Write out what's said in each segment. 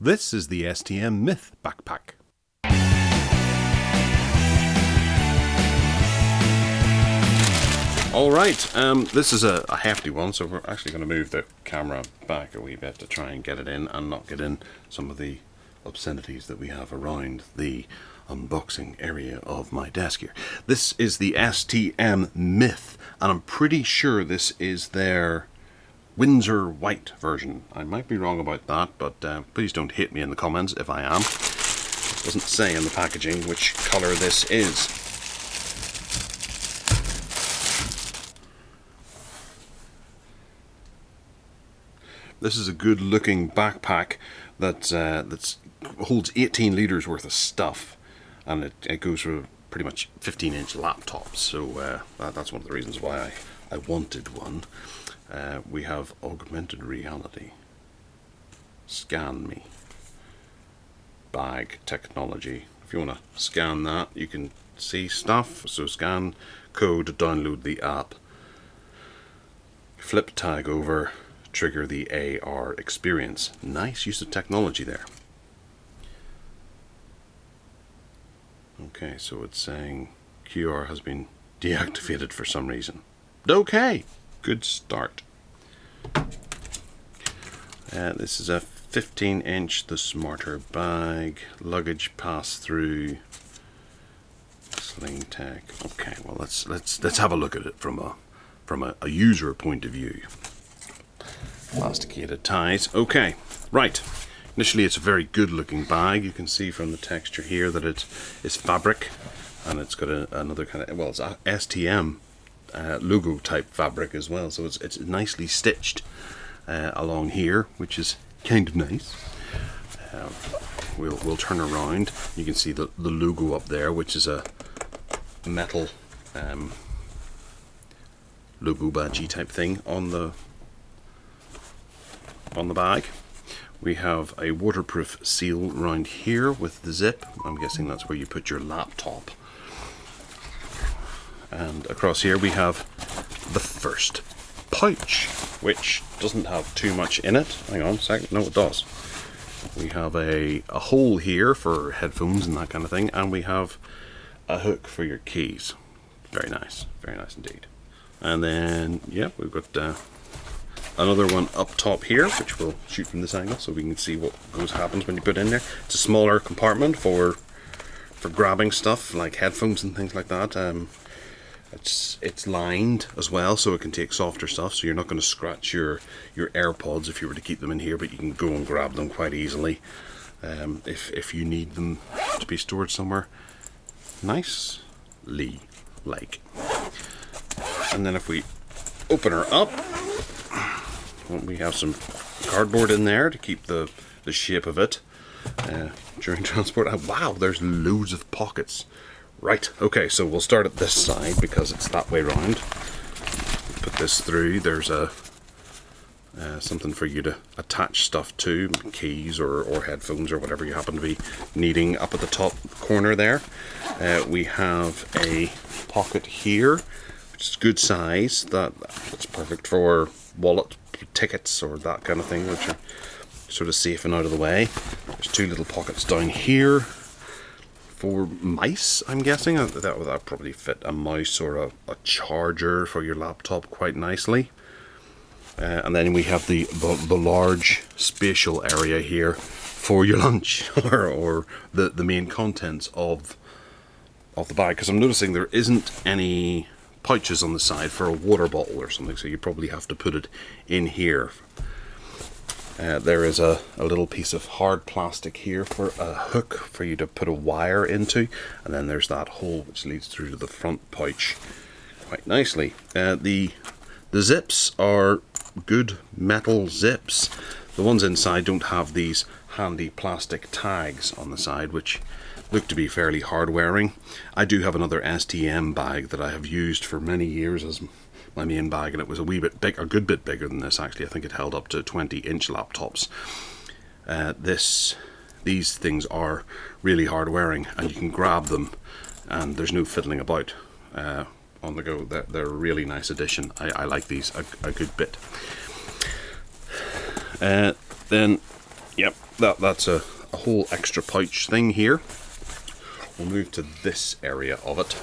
This is the STM Myth Backpack. Alright, this is a hefty one, so we're actually going to move the camera back a wee bit to try and get it in and not get in some of the obscenities that we have around the unboxing area of my desk here. This is the STM Myth, and I'm pretty sure this is their Windsor White version. I might be wrong about that, but please don't hate me in the comments if I am. It doesn't say in the packaging which colour this is. This is a good looking backpack that holds 18 litres worth of stuff, and it goes for pretty much 15-inch laptops, so that's one of the reasons why I wanted one. We have augmented reality, scan me, bag technology. If you want to scan that, you can see stuff, so scan code to download the app, flip tag over, trigger the AR experience. Nice use of technology there. Okay, so it's saying QR has been deactivated for some reason. Okay, good start. This is a 15-inch, the smarter bag, luggage pass-through, sling tech. Okay, well let's have a look at it from a user point of view. Plasticated ties. Okay, right. Initially, it's a very good-looking bag. You can see from the texture here that it is fabric, and it's got another kind of, well, it's a STM logo type fabric as well. So it's nicely stitched along here, which is kind of nice. We'll turn around. You can see the logo up there, which is a metal logo badgy type thing on the bag. We have a waterproof seal around here with the zip. I'm guessing that's where you put your laptop. And across here we have the first pouch, which doesn't have too much in it. Hang on a second. No, it does. We have a hole here for headphones and that kind of thing, and we have a hook for your keys. Very nice indeed. And then, yeah, we've got another one up top here, which we'll shoot from this angle so we can see what happens when you put it in there. It's a smaller compartment for grabbing stuff like headphones and things like that. It's lined as well, so it can take softer stuff, so you're not going to scratch your AirPods if you were to keep them in here, but you can go and grab them quite easily if you need them to be stored somewhere nicely, like. And then if we open her up, we have some cardboard in there to keep the shape of it during transport. Wow, there's loads of pockets. Right, okay, so we'll start at this side because it's that way round. Put this through. There's something for you to attach stuff to, keys or headphones or whatever you happen to be needing up at the top corner there. We have a pocket here, which is good size. That's perfect for wallet, tickets or that kind of thing, which are sort of safe and out of the way. There's two little pockets down here for mice, I'm guessing. That would probably fit a mouse or a charger for your laptop quite nicely. And then we have the large spatial area here for your lunch or the main contents of the bag, because I'm noticing there isn't any pouches on the side for a water bottle or something, so you probably have to put it in here. There is a little piece of hard plastic here for a hook for you to put a wire into, and then there's that hole which leads through to the front pouch quite nicely. The zips are good metal zips. The ones inside don't have these handy plastic tags on the side, which look to be fairly hard wearing. I do have another STM bag that I have used for many years as my main bag, and it was a wee bit big, a good bit bigger than this actually. I think it held up to 20-inch laptops. These things are really hard wearing, and you can grab them and there's no fiddling about on the go. They're a really nice addition. I like these a good bit. Then yep, that's a whole extra pouch thing here. We'll move to this area of it,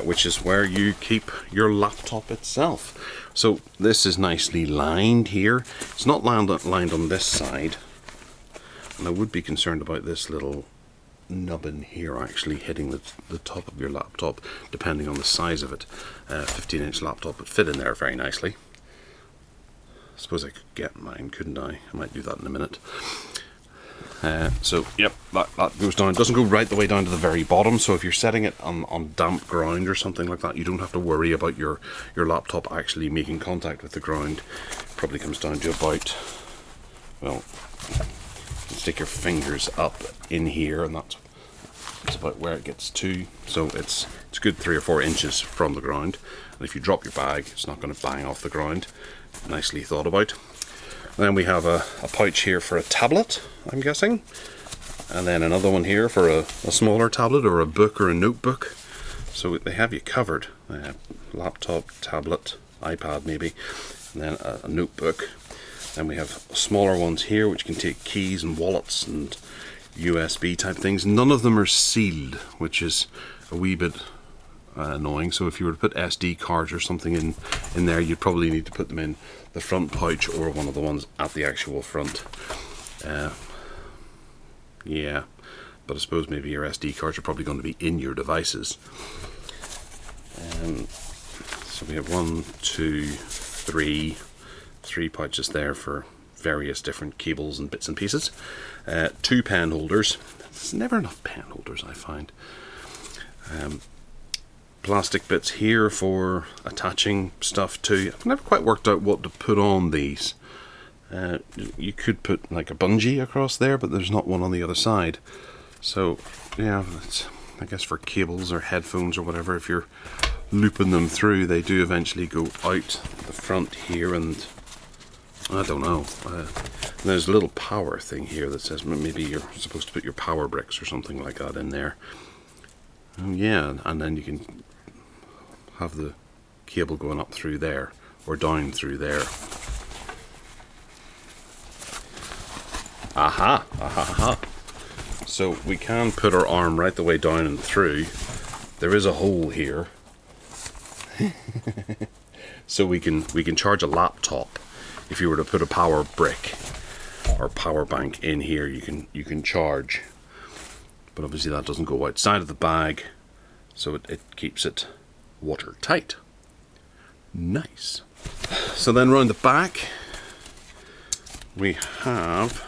which is where you keep your laptop itself. So this is nicely lined here. It's not lined on this side, and I would be concerned about this little nubbin here actually hitting the top of your laptop, depending on the size of it. 15-inch laptop would fit in there very nicely. I suppose I could get mine, couldn't I? I might do that in a minute. So yep, that goes down. It doesn't go right the way down to the very bottom, so if you're setting it on damp ground or something like that, you don't have to worry about your laptop actually making contact with the ground. It probably comes down to about, well, you stick your fingers up in here, and that's about where it gets to. So it's a good 3 or 4 inches from the ground, and if you drop your bag, it's not going to bang off the ground. Nicely thought about. Then we have a pouch here for a tablet, I'm guessing, and then another one here for a smaller tablet or a book or a notebook. So they have you covered. Laptop, tablet, iPad maybe, and then a notebook. Then we have smaller ones here which can take keys and wallets and USB type things. None of them are sealed, which is a wee bit annoying. So if you were to put SD cards or something in there, you'd probably need to put them in the front pouch or one of the ones at the actual front. Yeah, but I suppose maybe your SD cards are probably going to be in your devices. So we have 1, 2, 3 pouches there for various different cables and bits and pieces. 2 pen holders. There's never enough pen holders, I find. Plastic bits here for attaching stuff to. I've never quite worked out what to put on these. You could put like a bungee across there, but there's not one on the other side. So yeah, it's, I guess for cables or headphones or whatever, if you're looping them through, they do eventually go out the front here, and I don't know. There's a little power thing here that says maybe you're supposed to put your power bricks or something like that in there. Yeah, and then you can have the cable going up through there or down through there. Aha, aha, aha. So we can put our arm right the way down and through. There is a hole here. So we can charge a laptop. If you were to put a power brick or power bank in here, you can charge. But obviously that doesn't go outside of the bag, so it keeps it watertight. Nice. So then round the back we have,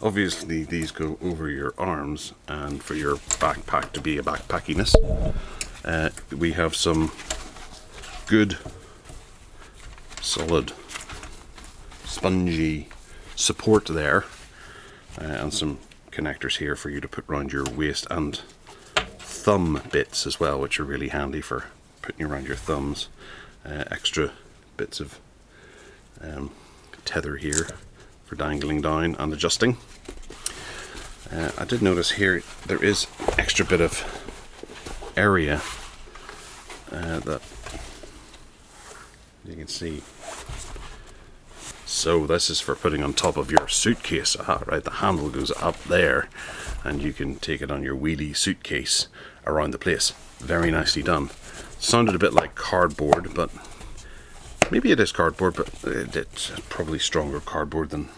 obviously these go over your arms, and for your backpack to be a backpackiness, we have some good solid spongy support there, and some connectors here for you to put around your waist and thumb bits as well, which are really handy for putting around your thumbs. Extra bits of tether here for dangling down and adjusting. I did notice here there is extra bit of area that you can see. So this is for putting on top of your suitcase. Aha, right, the handle goes up there and you can take it on your wheelie suitcase around the place. Very nicely done. Sounded a bit like cardboard, but maybe it is cardboard, but it's probably stronger cardboard than...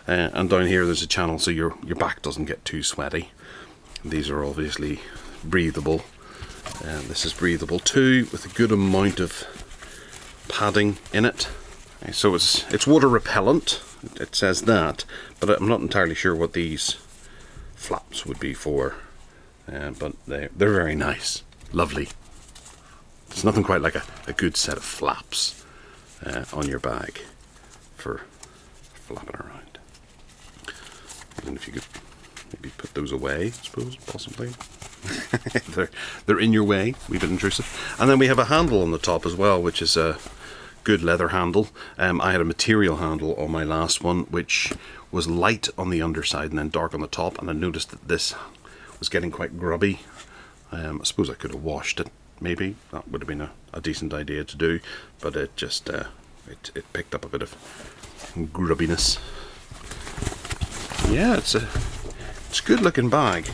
and down here there's a channel so your back doesn't get too sweaty. These are obviously breathable. This is breathable too, with a good amount of padding in it. So it's water repellent, it says that, but I'm not entirely sure what these flaps would be for. But they're very nice, lovely. There's nothing quite like a good set of flaps on your bag for flapping around. Even if you could maybe put those away, I suppose, possibly. they're in your way, a wee bit intrusive. And then we have a handle on the top as well, which is a good leather handle. I had a material handle on my last one, which was light on the underside and then dark on the top, and I noticed that this was getting quite grubby. I suppose I could have washed it, maybe. That would have been a decent idea to do, but it just it picked up a bit of grubbiness. yeah, it's a good looking bag.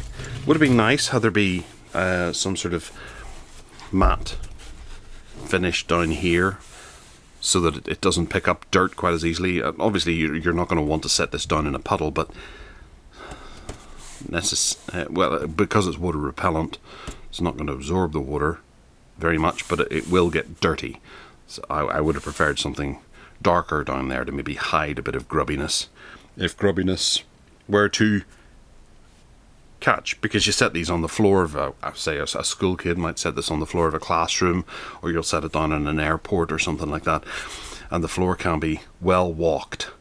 Would have been nice had there be some sort of matte finish down here, so that it doesn't pick up dirt quite as easily. Obviously, you're not going to want to set this down in a puddle, but well, because it's water repellent, it's not going to absorb the water very much, but it will get dirty. So I would have preferred something darker down there to maybe hide a bit of grubbiness, if grubbiness were to catch, because you set these on the floor of say a school kid might set this on the floor of a classroom, or you'll set it down in an airport or something like that, and the floor can be well walked,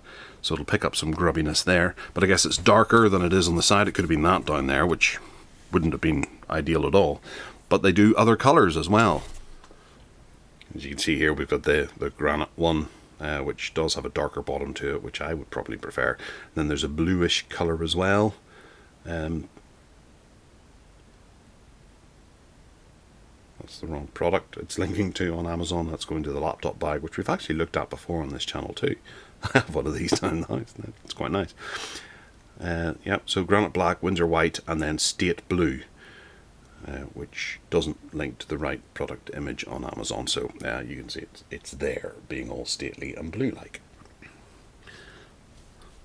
so it'll pick up some grubbiness there. But I guess it's darker than it is on the side. It could have been that down there, which wouldn't have been ideal at all. But they do other colors as well. As you can see here, we've got the granite one, which does have a darker bottom to it, which I would probably prefer. And then there's a bluish color as well. That's the wrong product it's linking to on Amazon. That's going to the laptop bag, which we've actually looked at before on this channel too. I have one of these down now, isn't it? It's quite nice. Yep, so granite black, Windsor white, and then state blue, which doesn't link to the right product image on Amazon. So you can see it's there, being all stately and blue-like.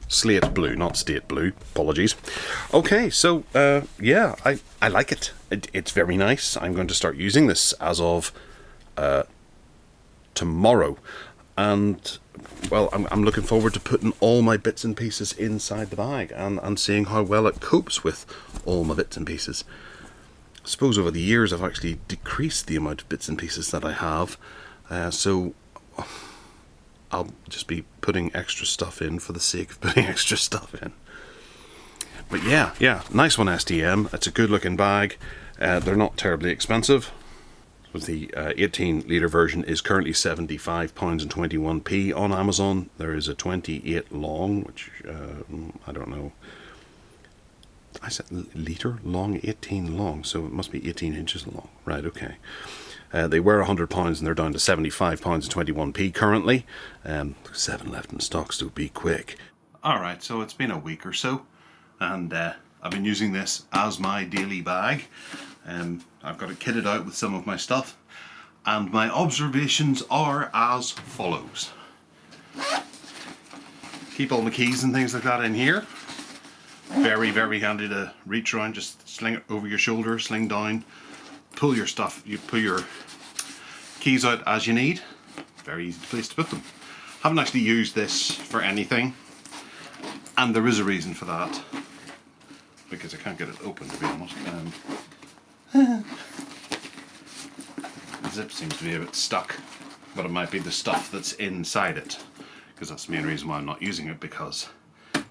Slate blue, not state blue. Apologies. Okay, so yeah, I like it. It's very nice. I'm going to start using this as of tomorrow, and well, I'm looking forward to putting all my bits and pieces inside the bag and seeing how well it copes with all my bits and pieces. I suppose over the years I've actually decreased the amount of bits and pieces that I have, so I'll just be putting extra stuff in for the sake of putting extra stuff in. But yeah, nice one, STM. It's a good looking bag. They're not terribly expensive. The 18-litre version is currently £75.21 on Amazon. There is a 28 long, which I don't know. I said litre long, 18 long, so it must be 18 inches long. Right, okay. They were £100 and they're down to £75.21 currently. 7 left in stock, so be quick. Alright, so it's been a week or so, and I've been using this as my daily bag. I've got it kitted out with some of my stuff, and my observations are as follows. Keep all my keys and things like that in here. Very, very handy to reach around, just sling it over your shoulder, sling down, pull your stuff, you pull your keys out as you need. Very easy place to put them. Haven't actually used this for anything, and there is a reason for that, because I can't get it open, to be honest. The zip seems to be a bit stuck, but it might be the stuff that's inside it, because that's the main reason why I'm not using it, because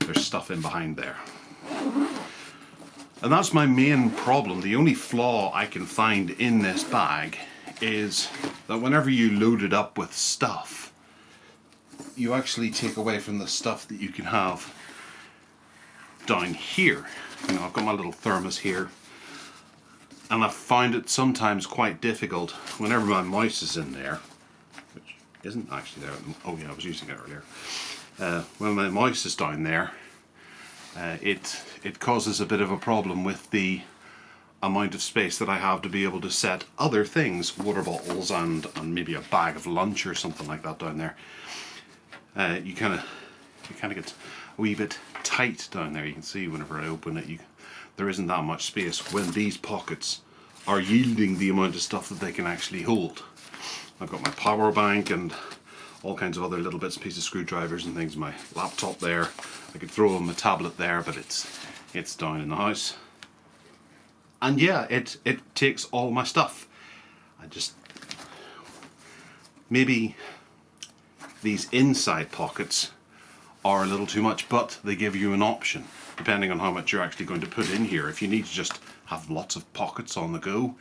there's stuff in behind there. And that's my main problem. The only flaw I can find in this bag is that whenever you load it up with stuff, you actually take away from the stuff that you can have down here. You know, I've got my little thermos here, and I've found it sometimes quite difficult whenever my mouse is in there, which isn't actually there. Oh yeah, I was using it earlier. When my mouse is down there, it causes a bit of a problem with the amount of space that I have to be able to set other things, water bottles and maybe a bag of lunch or something like that down there. You kind of get a wee bit tight down there. You can see whenever I open it, there isn't that much space when these pockets are yielding the amount of stuff that they can actually hold. I've got my power bank and all kinds of other little bits and pieces, screwdrivers and things, my laptop there. I could throw my tablet there, but it's down in the house. And yeah, it takes all my stuff. Maybe these inside pockets are a little too much, but they give you an option depending on how much you're actually going to put in here. If you need to just have lots of pockets on the go,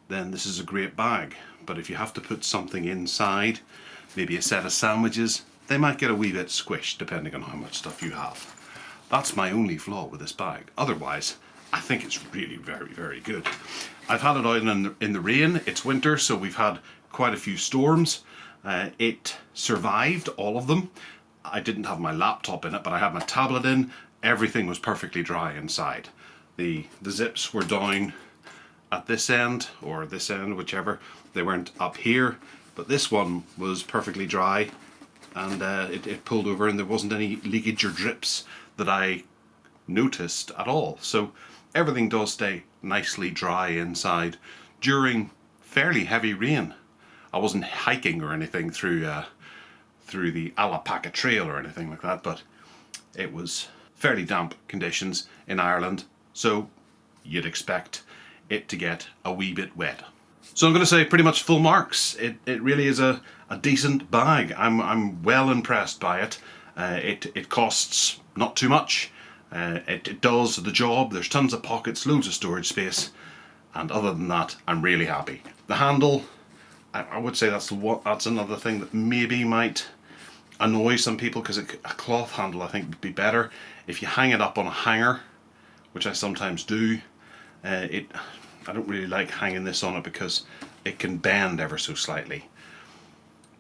then this is a great bag. But if you have to put something inside, maybe a set of sandwiches, they might get a wee bit squished depending on how much stuff you have. That's my only flaw with this bag. Otherwise, I think it's really very, very good. I've had it out in the rain. It's winter, so we've had quite a few storms. It survived all of them. I didn't have my laptop in it, but I had my tablet in, everything was perfectly dry inside. The zips were down at this end, or this end, whichever. They weren't up here, but this one was perfectly dry, and it pulled over, and there wasn't any leakage or drips that I noticed at all. So everything does stay nicely dry inside during fairly heavy rain. I wasn't hiking or anything through the Alpaca Trail or anything like that, but it was fairly damp conditions in Ireland, so you'd expect it to get a wee bit wet. So I'm going to say pretty much full marks. It really is a decent bag. I'm well impressed by it. It costs not too much. It does the job. There's tons of pockets, loads of storage space, and other than that, I'm really happy. The handle, I would say that's another thing that maybe might annoy some people, because a cloth handle I think would be better. If you hang it up on a hanger, which I sometimes do, I don't really like hanging this on it because it can bend ever so slightly.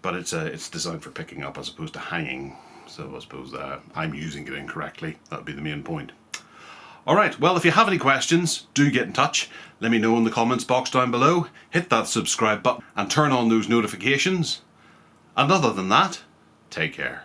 But it's designed for picking up as opposed to hanging, so I suppose I'm using it incorrectly. That would be the main point. Alright, well, if you have any questions, do get in touch. Let me know in the comments box down below. Hit that subscribe button and turn on those notifications. And other than that, take care.